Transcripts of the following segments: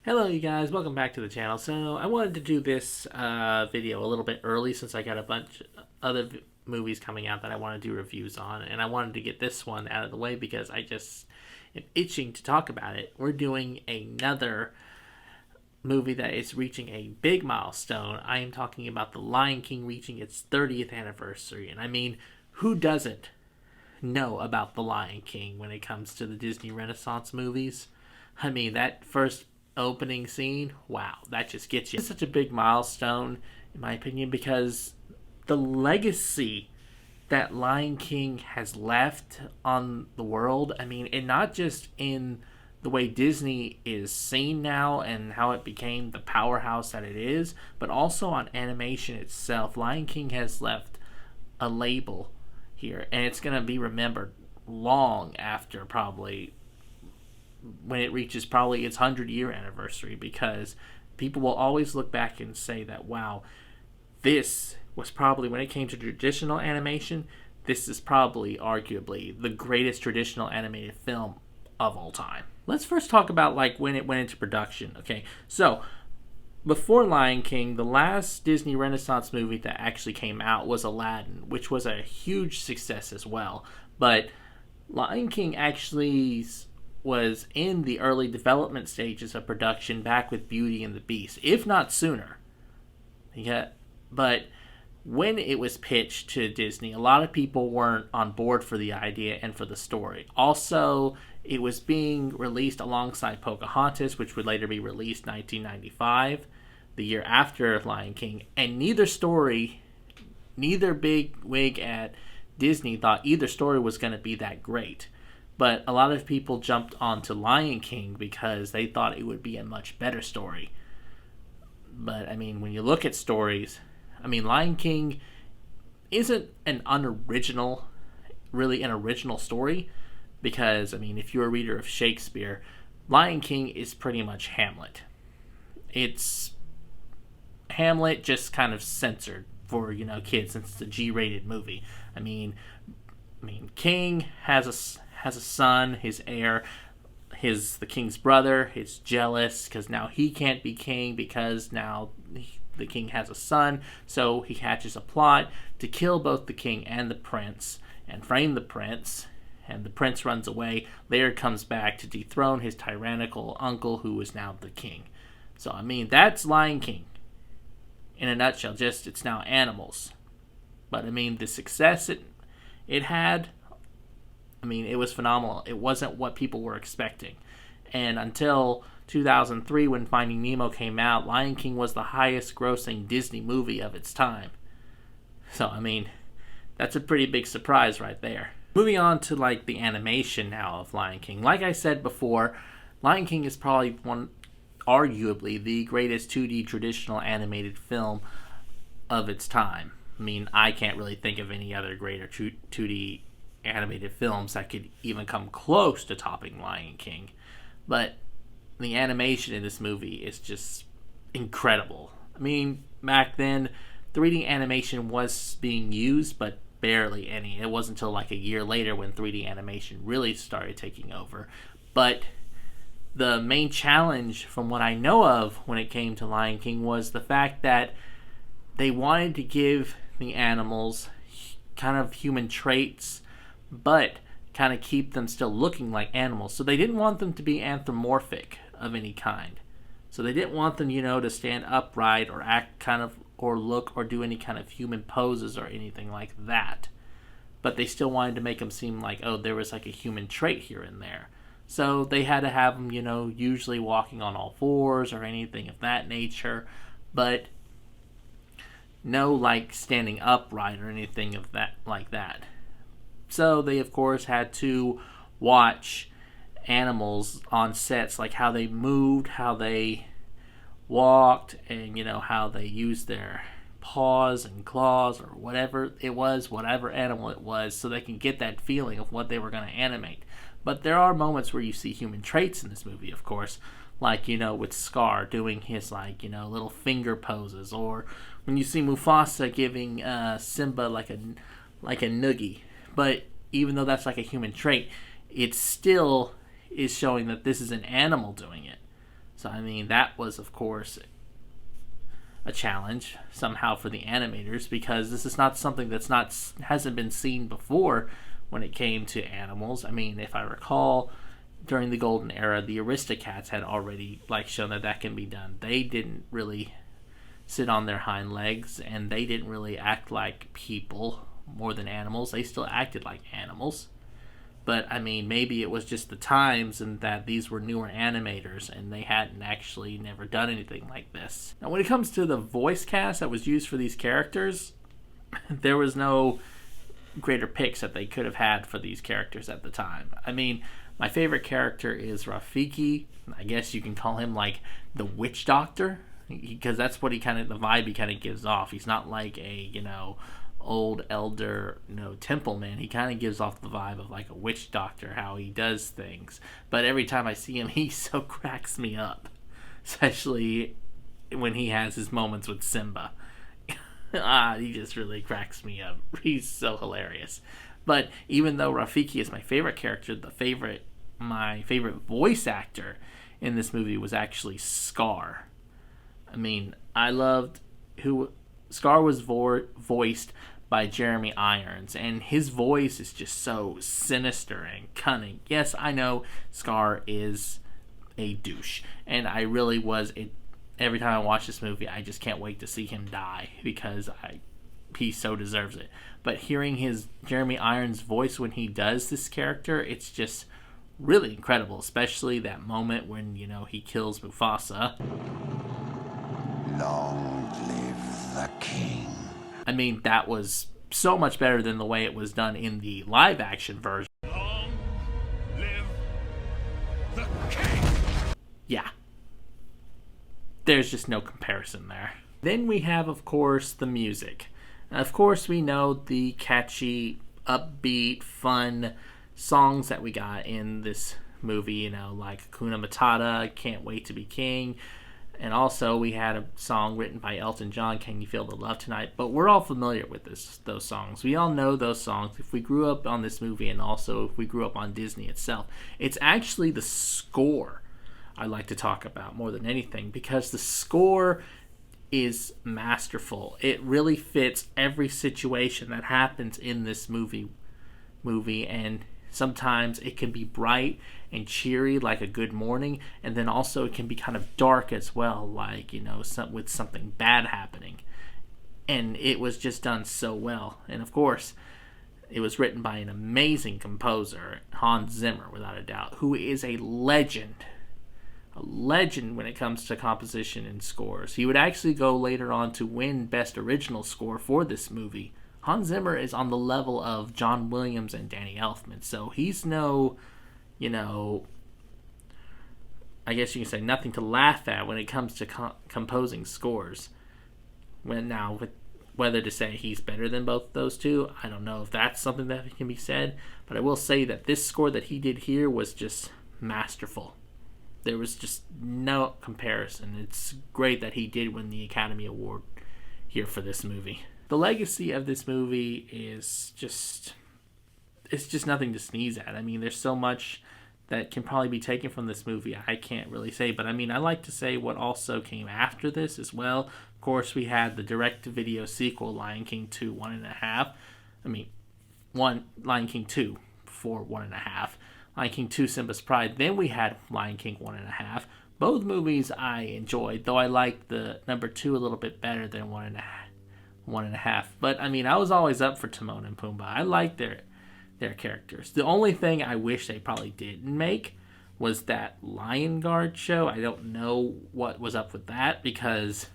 Hello you guys, welcome back to the channel. So I wanted to do this video a little bit early since I got a bunch of other movies coming out that I want to do reviews on, and I wanted to get this one out of the way because I just am itching to talk about it. We're doing another movie that is reaching a big milestone. I am talking about The Lion King reaching its 30th anniversary, and I mean, who doesn't know about The Lion King when it comes to the Disney Renaissance movies? I mean, that first opening scene, wow, that just gets you. It's such a big milestone, in my opinion, because the legacy that Lion King has left on the world, I mean, and not just in the way Disney is seen now and how it became the powerhouse that it is, but also on animation itself. Lion King has left a label here, and it's going to be remembered long after probably when it reaches probably its 100-year anniversary, because people will always look back and say that, wow, this was probably, when it came to traditional animation, this is probably arguably the greatest traditional animated film of all time. Let's first talk about like when it went into production. Okay, so before Lion King, the last Disney Renaissance movie that actually came out was Aladdin, which was a huge success as well. But Lion King actually was in the early development stages of production back with Beauty and the Beast, if not sooner. Yeah, but when it was pitched to Disney, a lot of people weren't on board for the idea and for the story. Also, it was being released alongside Pocahontas, which would later be released 1995, the year after Lion King, and neither big wig at Disney thought either story was going to be that great. But a lot of people jumped onto Lion King because they thought it would be a much better story. But, I mean, when you look at stories, I mean, Lion King isn't really an original story. Because, I mean, if you're a reader of Shakespeare, Lion King is pretty much Hamlet. It's Hamlet just kind of censored for, kids, since it's a G-rated movie. I mean, King has a son, his heir, the king's brother is jealous because now he can't be king because now the king has a son. So he hatches a plot to kill both the king and the prince and frame the prince. And the prince runs away. Later comes back to dethrone his tyrannical uncle, who is now the king. So, I mean, that's Lion King in a nutshell. Just, it's now animals. But, I mean, the success it had, I mean, it was phenomenal. It wasn't what people were expecting. And until 2003, when Finding Nemo came out, Lion King was the highest grossing Disney movie of its time. So, I mean, that's a pretty big surprise right there. Moving on to like the animation now of Lion King. Like I said before, Lion King is probably arguably the greatest 2D traditional animated film of its time. I mean, I can't really think of any other greater 2D animated films that could even come close to topping Lion King. But the animation in this movie is just incredible. I mean, back then, 3D animation was being used, but barely any. It wasn't until like a year later when 3D animation really started taking over. But the main challenge, from what I know of when it came to Lion King, was the fact that they wanted to give the animals kind of human traits, but kind of keep them still looking like animals. So they didn't want them to be anthropomorphic of any kind. So they didn't want them, to stand upright or act kind of, or look or do any kind of human poses or anything like that. But they still wanted to make them seem like, oh, there was like a human trait here and there. So they had to have them, usually walking on all fours or anything of that nature. But no like standing upright or anything of that like that. So they, of course, had to watch animals on sets, like how they moved, how they walked, and how they used their paws and claws or whatever it was, whatever animal it was, so they can get that feeling of what they were going to animate. But there are moments where you see human traits in this movie, of course, like with Scar doing his little finger poses, or when you see Mufasa giving Simba like a noogie. But even though that's like a human trait, it still is showing that this is an animal doing it. So, I mean, that was, of course, a challenge somehow for the animators, because this is not something hasn't been seen before when it came to animals. I mean, if I recall, during the golden era, the Aristocats had already shown that can be done. They didn't really sit on their hind legs, and they didn't really act like people more than animals. They still acted like animals. But, I mean, maybe it was just the times and that these were newer animators and they hadn't actually never done anything like this. Now, when it comes to the voice cast that was used for these characters, there was no greater picks that they could have had for these characters at the time. I mean, my favorite character is Rafiki. I guess you can call him the witch doctor, because that's what the vibe he kind of gives off. He's not like a, old elder, temple man. He kind of gives off the vibe of a witch doctor, how he does things. But every time I see him, he so cracks me up, especially when he has his moments with Simba. He just really cracks me up. He's so hilarious. But even though Rafiki is my favorite character, my favorite voice actor in this movie was actually Scar. I mean, I loved Scar was voiced by Jeremy Irons, and his voice is just so sinister and cunning. Yes, I know Scar is a douche, and I really was. Every time I watch this movie, I just can't wait to see him die, because he so deserves it. But hearing his Jeremy Irons voice when he does this character, it's just really incredible, especially that moment when, he kills Mufasa. Long live the king. I mean, that was so much better than the way it was done in the live-action version. Long live the king. Yeah. There's just no comparison there. Then we have, of course, the music. Of course, we know the catchy, upbeat, fun songs that we got in this movie, like Hakuna Matata, Can't Wait to Be King. And also, we had a song written by Elton John, Can You Feel the Love Tonight? But we're all familiar with those songs. We all know those songs. If we grew up on this movie, and also if we grew up on Disney itself, it's actually the score I like to talk about more than anything, because the score is masterful. It really fits every situation that happens in this movie, and sometimes it can be bright and cheery like a Good Morning, and then also it can be kind of dark as well, like, with something bad happening. And it was just done so well. And of course, it was written by an amazing composer, Hans Zimmer, without a doubt, who is a legend when it comes to composition and scores. He would actually go later on to win Best Original Score for this movie. Hans Zimmer is on the level of John Williams and Danny Elfman, so he's no, I guess you can say nothing to laugh at when it comes to composing scores. Whether to say he's better than both those two, I don't know if that's something that can be said, but I will say that this score that he did here was just masterful. There was just no comparison. It's great that he did win the Academy Award here for this movie. The legacy of this movie is just nothing to sneeze at. I mean, there's so much that can probably be taken from this movie. I can't really say, but I mean, I like to say what also came after this as well. Of course, we had the direct-to-video sequel, Lion King 2, 1.5. Lion King 2 for 1.5. Lion King 2, Simba's Pride. Then we had Lion King 1.5. Both movies I enjoyed, though I liked the number 2 a little bit better than 1.5. But, I mean, I was always up for Timon and Pumbaa. I liked their characters. The only thing I wish they probably didn't make was that Lion Guard show. I don't know what was up with that, because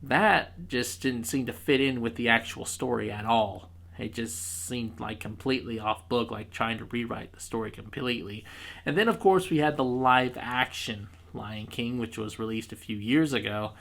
that just didn't seem to fit in with the actual story at all. It just seemed like completely off book, like trying to rewrite the story completely. And then, of course, we had the live action Lion King, which was released a few years ago.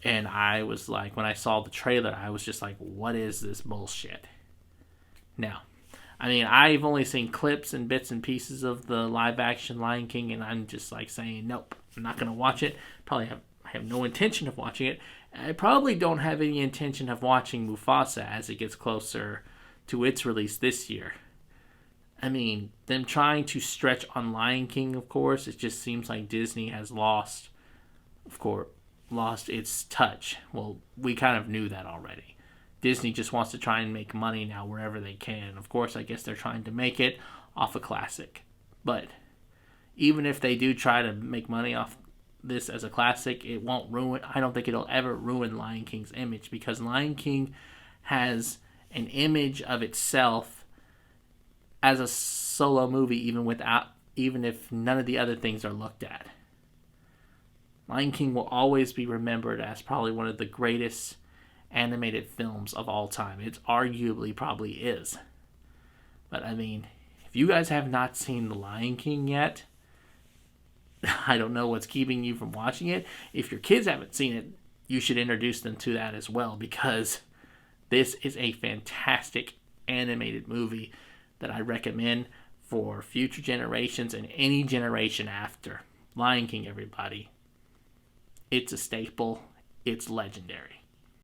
And I was like, when I saw the trailer, I was just like, what is this bullshit? Now, I mean, I've only seen clips and bits and pieces of the live action Lion King, and I'm just like saying, nope, I'm not going to watch it. I have no intention of watching it. I probably don't have any intention of watching Mufasa as it gets closer to its release this year. I mean, them trying to stretch on Lion King, of course, it just seems like Disney has lost its touch. Well, we kind of knew that already. Disney just wants to try and make money now wherever they can. Of course, I guess they're trying to make it off a classic. But even if they do try to make money off this as a classic, it won't ruin. I don't think it'll ever ruin Lion King's image, because Lion King has an image of itself as a solo movie, even if none of the other things are looked at. Lion King will always be remembered as probably one of the greatest animated films of all time. It arguably probably is. But I mean, if you guys have not seen The Lion King yet, I don't know what's keeping you from watching it. If your kids haven't seen it, you should introduce them to that as well, because this is a fantastic animated movie that I recommend for future generations and any generation after. Lion King, everybody. It's a staple. It's legendary.